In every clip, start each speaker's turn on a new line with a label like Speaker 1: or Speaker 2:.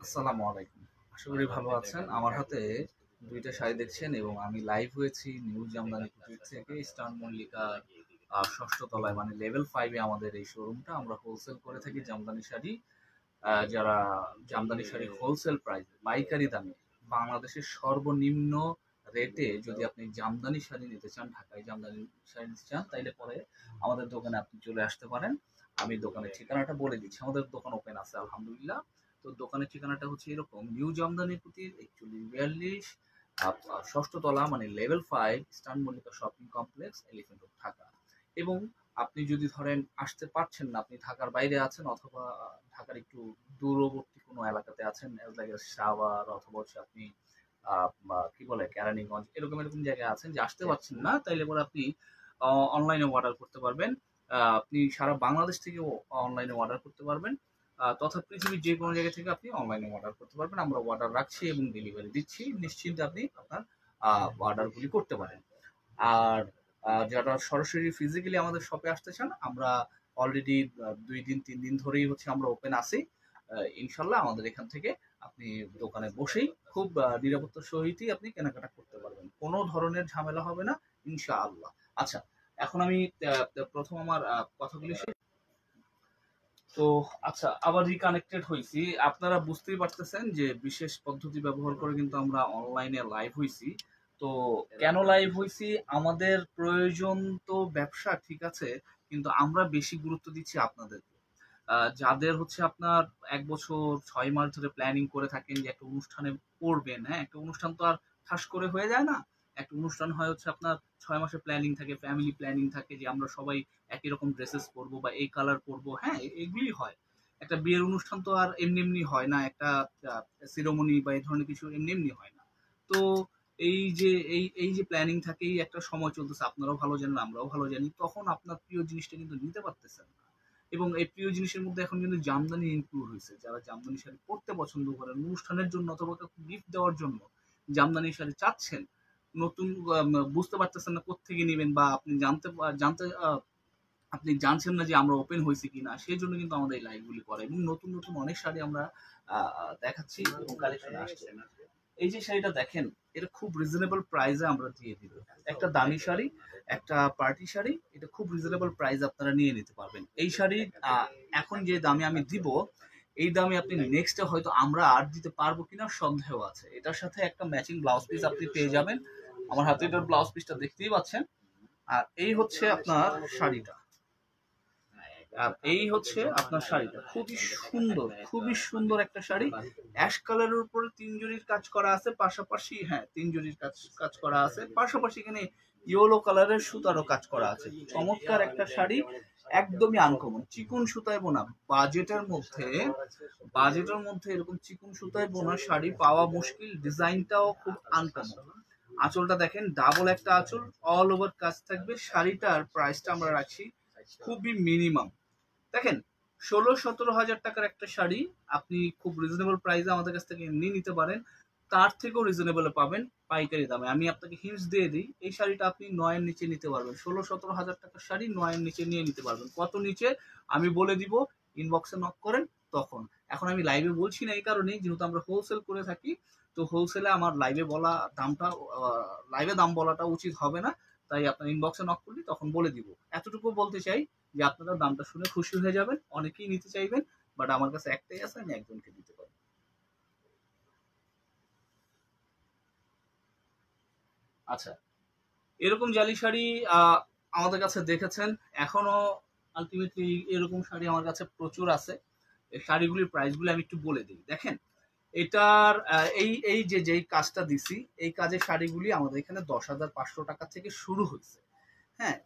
Speaker 1: আসসালামু আলাইকুম। আশা করি ভালো আছেন। আমার হাতে ২ টা শাড়ি দেখছেন এবং আমি লাইভ হয়েছি নিউ জামদানি কুটির থেকে ইস্টার্ন মল্লিকার ৬ষ্ঠ তলায় মানে লেভেল 5 এ আমাদের এই শোরুমটা। আমরা হোলসেল করে থাকি জামদানি শাড়ি। যারা জামদানি শাড়ি হোলসেল প্রাইস পাইকারি দামে বাংলাদেশের সর্বনিম্ন রেটে যদি আপনি জামদানি শাড়ি নিতে চান, ঢাকায় জামদানি শাড়ি নিতে চান, তাইলে পরে আমাদের দোকানে আপনি চলে আসতে পারেন। আমি দোকানের ঠিকানাটা বলে দিচ্ছি। আমাদের দোকান ওপেন আছে আলহামদুলিল্লাহ। তো দোকানের ঠিকানাটা হচ্ছে এরকম নিউ জামদানি কুটির ৪১৪২ ষষ্ঠ তলা মানে level 5 eastern Mallika shopping complex elephant road Dhaka. এবং আপনি যদি ধরেন আসতে পারছেন না, আপনি ঢাকার বাইরে আছেন অথবা ঢাকার একটু দূরবর্তী কোনো এলাকাতে আছেন লাইক সাভার অথবা হচ্ছে আপনি কি বলে কেরানীগঞ্জ এরকম এরকম জায়গায় আছেন যে আসতে পারছেন না, তাইলে পরে আপনি অনলাইনে অর্ডার করতে পারবেন। আপনি সারা বাংলাদেশ থেকেও অনলাইনে অর্ডার করতে পারবেন। তথা পৃথিবীর যে কোনো জায়গা থেকে আপনি অনলাইনে অর্ডার করতে পারবেন। আমরা অর্ডার রাখছি এবং ডেলিভারি দিচ্ছি। নিশ্চিন্তে আপনি আপনার অর্ডারগুলি করতে পারেন। আর যারা সরাসরি ফিজিক্যালি আমাদের শপে আসতে চান, আমরা অলরেডি ২ দিন ৩ দিন ধরেই হচ্ছে আমরা ওপেন আছি। ইনশাল্লাহ আমাদের এখান থেকে আপনি দোকানে বসেই খুব নিরাপত্তার সহিতই আপনি কেনাকাটা করতে পারবেন। কোনো ধরনের ঝামেলা হবে না ইনশাআল্লাহ। আচ্ছা, এখন আমি ১ম আমার কথাগুলি তো আচ্ছা, আবার রিকানেক্টেড হইছি। আপনারা বুঝতেই পারতেছেন যে বিশেষ পদ্ধতি ব্যবহার করে কিন্তু আমরা অনলাইনে লাইভ হইছি। তো কেন লাইভ হইছি? আমাদের প্রয়োজন তো ব্যবসা ঠিক আছে, কিন্তু আমরা বেশি গুরুত্ব দিচ্ছি আপনাদেরকে। যাদের হচ্ছে আপনার ১ বছর ৬ মাস ধরে প্ল্যানিং করে থাকেন যে একটা অনুষ্ঠানে করবেন, হ্যাঁ? একটা অনুষ্ঠান তো আর ঠাস করে হয়ে যায় না। একটা অনুষ্ঠান হয় হচ্ছে আপনার ৬ মাসের প্ল্যানিং থাকে, ফ্যামিলি প্ল্যানিং থাকে যে আমরা সবাই একই রকম ড্রেসেস পরবো বা এই কালার পরবো, হ্যাঁ? এগুলি হয়। একটা বিয়ের অনুষ্ঠান তো আর এমনি এমনি হয় না, একটা সিরোমনি বা এই ধরনের কিছু এমনি এমনি হয় না। তো এই যে প্ল্যানিং থাকে, এই একটা সময় চলতেছে, আপনারাও ভালো জানেন, আমরাও ভালো জানি, তখন আপনার প্রিয় জিনিসটা কিন্তু নিতে পারতেছেন না। এবং এই প্রিয় জিনিসের মধ্যে এখন কিন্তু জামদানি ইনক্লুড হয়েছে। যারা জামদানি শাড়ি পরতে পছন্দ করেন অনুষ্ঠানের জন্য অথবা কাউকে গিফট দেওয়ার জন্য জামদানি শাড়ি চাচ্ছেন, নতুন বুঝতে পারতেছেন না কোত্থেকে নিবেন বা আপনি জানতে আপনি জানছেন না যে আমরা ওপেন হয়েছি কিনা, সেই জন্য কিন্তু আমাদের এই লাইভগুলি করে এবং নতুন নতুন অনেক শাড়ি আমরা দেখাচ্ছি এবং কালেকশন আসছে। এই যে শাড়িটা দেখেন, এটা খুব রিজনেবল প্রাইসে আমরা দিয়ে দিব। একটা দামি শাড়ি, একটা পার্টি শাড়ি, এটা খুব রিজনেবল প্রাইস আপনারা নিয়ে নিতে পারবেন। এই শাড়ি আহ, এখন যে দামে আমি দিব, এই দামে আপনি নেক্সটে হয়তো আমরা আর দিতে পারবো কিনা সন্দেহ আছে। এটার সাথে একটা ম্যাচিং ব্লাউজ পিস আপনি পেয়ে যাবেন। আমার হাতে এটার ব্লাউজ পিসটা দেখতেই পাচ্ছেন। আর এই হচ্ছে আপনার শাড়িটা। আর এই হচ্ছে আপনার শাড়িটা, খুবই সুন্দর, খুবই সুন্দর একটা শাড়ি। অ্যাশ কালারের উপরে ৩ জরির কাজ করা আছে, পাশাপাশি হ্যাঁ ৩ জরির কাজ কাজ করা আছে, পাশাপাশি এখানে ইয়েলো কালারের সুতারও কাজ করা আছে। চমৎকার একটা শাড়ি, একদমই আনকমন, চিকন সুতায় বোনা। বাজেটের মধ্যে বাজেটের মধ্যে এরকম চিকন সুতায় বোনা শাড়ি পাওয়া মুশকিল। ডিজাইনটাও খুব আনকমন। আঁচলটা দেখেন, ডাবল একটা আঁচল, অল ওভার কাজ থাকবে। শাড়িটার প্রাইসটা আমরা রাখছি খুবই মিনিমাম। দেখেন, ১৬-১৭ হাজার টাকার একটা শাড়ি আপনি খুব রিজনেবল প্রাইসে আমাদের কাছ থেকে এমনি নিতে পারেন। তার থেকেও রিজনেবল পাবেন পাইকারি দামে। আমি আপনাকে হিন্টস দিয়ে দিই, এই শাড়িটা আপনি ৯ এর নিচে নিতে পারবেন। ১৬-১৭ হাজার টাকার শাড়ি ৯ এর নিচে নিয়ে নিতে পারবেন। কত নিচে আমি বলে দিব, ইনবক্সে নক করেন তখন। এখন আমি লাইভে বলছি না এই কারণেই, যেহেতু আমরা হোলসেল করে থাকি। তো হোলসেলে আমার লাইভে বলা দামটা, লাইভে দাম বলাটা উচিত হবে না। তাই আপনার ইনবক্সে নক করলে তখন বলে দিব। এতটুকু বলতে চাই যে আপনারা দামটা শুনে খুশি হয়ে যাবেন। অনেকেই নিতে চাইবেন, বাট আমার কাছে একটাই আছে, আমি একজনকে দিতে পারি। আচ্ছা, এরকম জালি শাড়ি আহ, আমাদের কাছে দেখেছেন, এখনো আলটিমেটলি এরকম শাড়ি আমার কাছে প্রচুর আছে। এই শাড়িগুলির প্রাইসগুলো আমি একটু বলে দিই। দেখেন, এটার এই এই যে যেই কাজটা দিছি, এই কাজের শাড়িগুলি আমাদের এখানে ১০,৫০০ টাকা থেকে শুরু হয়েছে। হ্যাঁ,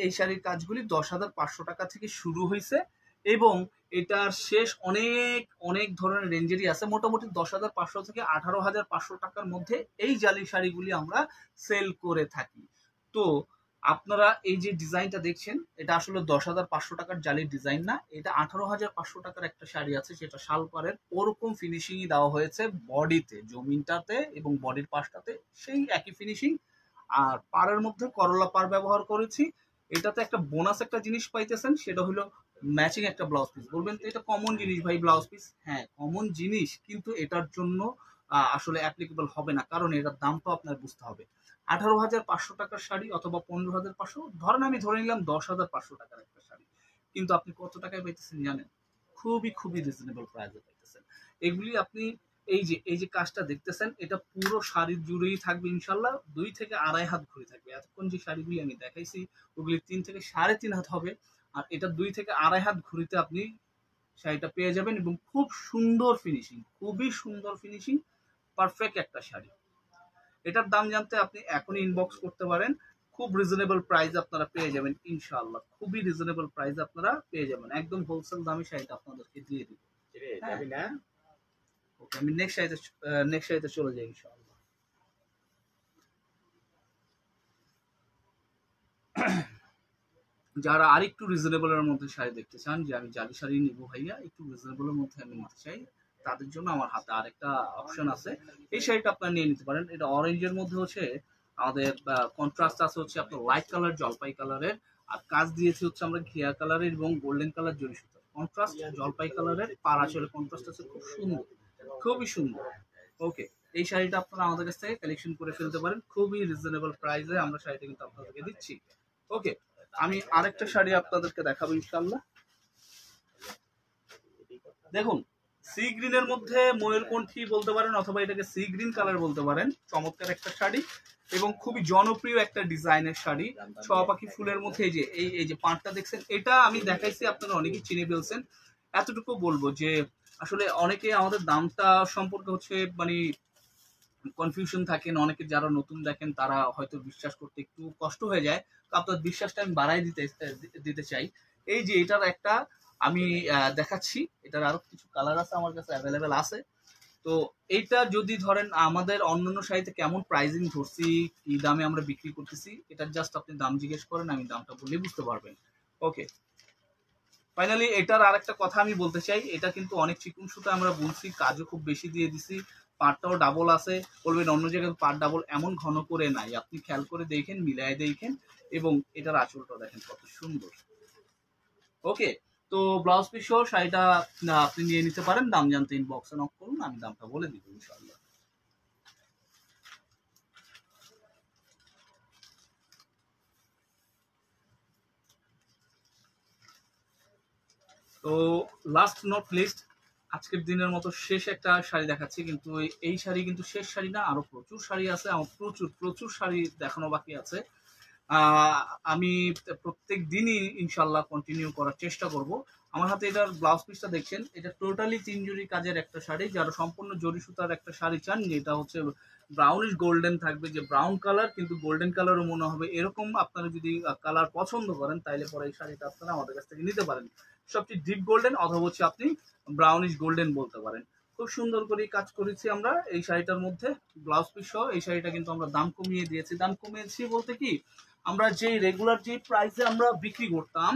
Speaker 1: এই শাড়ির কাজগুলি ১০,৫০০ টাকা থেকে শুরু হয়েছে এবং এটার শেষ অনেক অনেক ধরনের রেঞ্জেরই আছে। মোটামুটি ১০,৫০০ থেকে ১৮,৫০০ টাকার মধ্যে এই জালি শাড়িগুলি আমরা সেল করে থাকি। তো আপনারা এই যে ডিজাইনটা দেখছেন, এটা আসলে ১০,৫০০ টাকার জালির ডিজাইন না, এটা ১৮,৫০০ টাকার একটা শাড়ি আছে, সেটা শালপাড়ের ওরকম ফিনিশিংই দেওয়া হয়েছে বডিতে, জমিনটাতে এবং বডির পাশটাতে সেই একই ফিনিশিং। আর পাড়ের মধ্যে করলা পাড় ব্যবহার করেছি। এটাতে একটা বোনাস একটা জিনিস পাইতেছেন, সেটা হলো ম্যাচিং একটা ব্লাউজ পিস। বলবেন তো এটা কমন জিনিস ভাই ব্লাউজ পিস, হ্যাঁ কমন জিনিস, কিন্তু এটার জন্য আসলে অ্যাপ্লিকেবল হবে না, কারণ এটার দামটা আপনার বুঝতে হবে। 18,500 টাকার শাড়ি অথবা 15,500, ধরেন আমি ধরে নিলাম 10,500 টাকার একটা শাড়ি, কিন্তু আপনি কত টাকায় পাইতেছেন জানেন? খুবই খুবই রিজনেবল প্রাইসে পাইতেছেন। এগুলি আপনি এই যে কাজটা দেখতেছেন, এটা পুরো শাড়ির জুড়েই থাকবে ইনশাল্লাহ, 2 থেকে 2.5 হাত ঘুরে থাকবে। এতক্ষণ যে শাড়িগুলি আমি দেখাইছি ওগুলি 3 থেকে 3.5 হাত হবে, আর এটা 2 থেকে 2.5 হাত ঘুরিতে আপনি শাড়িটা পেয়ে যাবেন, এবং খুব সুন্দর ফিনিশিং, খুবই সুন্দর ফিনিশিং, পারফেক্ট একটা শাড়ি। এটার দাম জানতে আপনি এখনই ইনবক্স করতে পারেন, খুব রিজনেবল প্রাইস আপনারা পেয়ে যাবেন ইনশাআল্লাহ, খুবই রিজনেবল প্রাইস আপনারা পেয়ে যাবেন, একদম হোলসেল দামে শাড়িটা আপনাদেরকে দিয়ে দিব। হ্যাঁ, ওকে, আমি নেক্সট শাড়িতে চলে যাই ইনশাআল্লাহ। যারা আরেকটু রিজনেবলের মধ্যে শাড়ি দেখতে চান, যে আমি জালি শাড়ি নিবো ভাইয়া, একটু রিজনেবলের মধ্যে আমি নিতে চাই, তাদের জন্য আমার হাতে আরেকটা অপশন আছে। এই শাড়িটা আপনারা নিয়ে নিতে পারেন। এটা অরেঞ্জের মধ্যে হচ্ছে আমাদের কন্ট্রাস্ট আছে হচ্ছে আপনার লাইট কালার, জলপাই কালারের, আর কাজ দিয়েছে হচ্ছে আমরা ঘিয়া কালারের এবং গোল্ডেন কালার জড়ি সুতা, কন্ট্রাস্ট জলপাই কালারের, পার আসলে কন্ট্রাস্ট আছে, খুব সুন্দর, খুবই সুন্দর। ওকে, এই শাড়িটা আপনারা আমাদের কাছ থেকে কালেকশন করে ফেলতে পারেন, খুবই রিজনেবল প্রাইসে আমরা শাড়িটা কিন্তু আপনাদেরকে দিচ্ছি। ওকে, আমি আরেকটা শাড়ি আপনাদেরকে দেখাবো ইনশাআল্লাহ। দেখুন, সি গ্রিনের মধ্যে ময়ূরকণ্ঠী বলতে পারেন অথবা এটাকে সি গ্রিন কালার বলতে পারেন, চমৎকার একটা শাড়ি এবং খুবই জনপ্রিয় একটা ডিজাইনের শাড়ি। পাখি ফুলের মধ্যে এই যে পাড়টা দেখছেন, এটা আমি দেখাইছি, আপনারা অনেকেই চিনে ফেলছেন। এতটুকু বলবো যে আসলে অনেকে আমাদের দামটা সম্পর্কে হচ্ছে মানে কনফিউশন থাকেন, অনেকে যারা নতুন দেখেন তারা হয়তো বিশ্বাস করতে একটু কষ্ট হয়ে যায়, তো আপনার বিশ্বাসটা আমি বাড়াই দিতে চাই। এই যে এটার একটা আমি দেখাচ্ছি, এটার আরো কিছু কালার আছে আমার কাছে অ্যাভেলেবেল আছে। তো এইটা যদি ধরেন আমাদের অন্যান্য শাড়িতে কেমন প্রাইজিং ধরছি, কি দামে আমরা বিক্রি করতেছি, এটা জাস্ট আপনি দাম জিজ্ঞেস করেন, আমি দামটা বললে বুঝতে পারবেন। ওকে, ফাইনালি এটার আরেকটা কথা আমি বলতে চাই, এটা কিন্তু অনেক চিকুন সুতা আমরা বলছি, কাজও খুব বেশি দিয়ে দিছি, পাটটাও ডাবল আছে। বলবেন অন্য জায়গায় পাট ডাবল, এমন ঘন করে নাই, আপনি খেয়াল করে দেখেন, মিলাই দেখেন, এবং এটার আঁচলটা দেখেন কত সুন্দর। ওকে, তো ব্লাউজ পিস সহ শাড়িটা আপনি নিয়ে নিতে পারেন, দাম জানতে ইনবক্সে নক করুন, আমি দামটা বলে দিব ইনশাআল্লাহ। তো লাস্ট নট লিস্ট, আজকের দিনের মতো শেষ একটা শাড়ি দেখাচ্ছি, কিন্তু এই শাড়ি কিন্তু শেষ শাড়ি না, আরো প্রচুর শাড়ি আছে, আমার প্রচুর প্রচুর শাড়ি দেখানো বাকি আছে। আমি প্রত্যেক দিনই ইনশাল্লাহ কন্টিনিউ করার চেষ্টা করব। আমার হাতে এটার ব্লাউজ পিসটা দেখছেন, এটা টোটালি 3 জরি কাজের একটা শাড়ি। যারা সম্পূর্ণ জরি সুতার একটা শাড়ি চান, যেটা হচ্ছে ব্রাউনিশ গোল্ডেন থাকবে, যে ব্রাউন কালার কিন্তু গোল্ডেন কালারও মনে হবে, এরকম আপনারা যদি কালার পছন্দ করেন, তাইলে পরে এই শাড়িটা আপনারা আমাদের কাছ থেকে নিতে পারেন। সবচেয়ে ডিপ গোল্ডেন অথবা হচ্ছে আপনি ব্রাউনিশ গোল্ডেন বলতে পারেন। খুব সুন্দর করে কাজ করেছি আমরা এই শাড়িটার মধ্যে, ব্লাউজ পিস সহ। এই শাড়িটা কিন্তু আমরা দাম কমিয়ে দিয়েছি। দাম কমিয়েছি বলতে কি, আমরা যে রেগুলার যে প্রাইসে আমরা বিক্রি করতাম,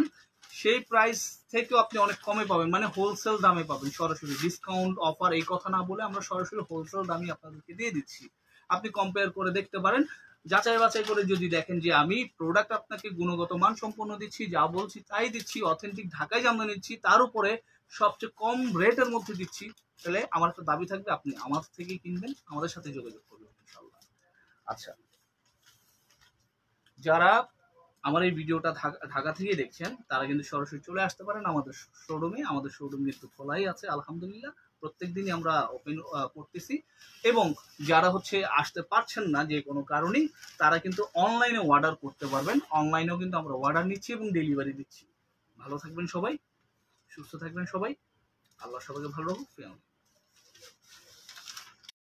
Speaker 1: সেই প্রাইস থেকেও আপনি অনেক কমে পাবেন, মানে হোলসেল দামে পাবেন সরাসরি। ডিসকাউন্ট অফার এই কথা না বলে আমরা সরাসরি হোলসেল দামই আপনাদেরকে দিয়ে দিচ্ছি। আপনি কম্পেয়ার করে দেখতে পারেন, যাচাই বাছাই করে যদি দেখেন যে আমি প্রোডাক্ট আপনাকে গুণগত মান সম্পন্ন দিচ্ছি, যা বলছি তাই দিচ্ছি, অথেন্টিক ঢাকায় জামদানি দিচ্ছি, তার উপরে সবচেয়ে কম রেটের মধ্যে দিচ্ছি, তাহলে আমার একটা দাবি থাকবে, আপনি আমার থেকেই কিনবেন, আমাদের সাথে যোগাযোগ করবেন ইনশাআল্লাহ। আচ্ছা, যারা আমার এই ভিডিওটা ঢাকা থেকে দেখছেন, তারা কিন্তু সরাসরি চলে আসতে পারেন আমাদের শোরুমে। আমাদের শোরুম কিন্তু খোলাই আছে আলহামদুলিল্লাহ, প্রত্যেক দিনই আমরা ওপেন করতেছি। এবং যারা হচ্ছে আসতে পারছেন না যে কোনো কারণেই, তারা কিন্তু অনলাইনে অর্ডার করতে পারবেন। অনলাইনেও কিন্তু আমরা অর্ডার নিচ্ছি এবং ডেলিভারি দিচ্ছি। ভালো থাকবেন সবাই, সুস্থ থাকবেন সবাই, আল্লাহ সবাইকে ভালো রাখুন।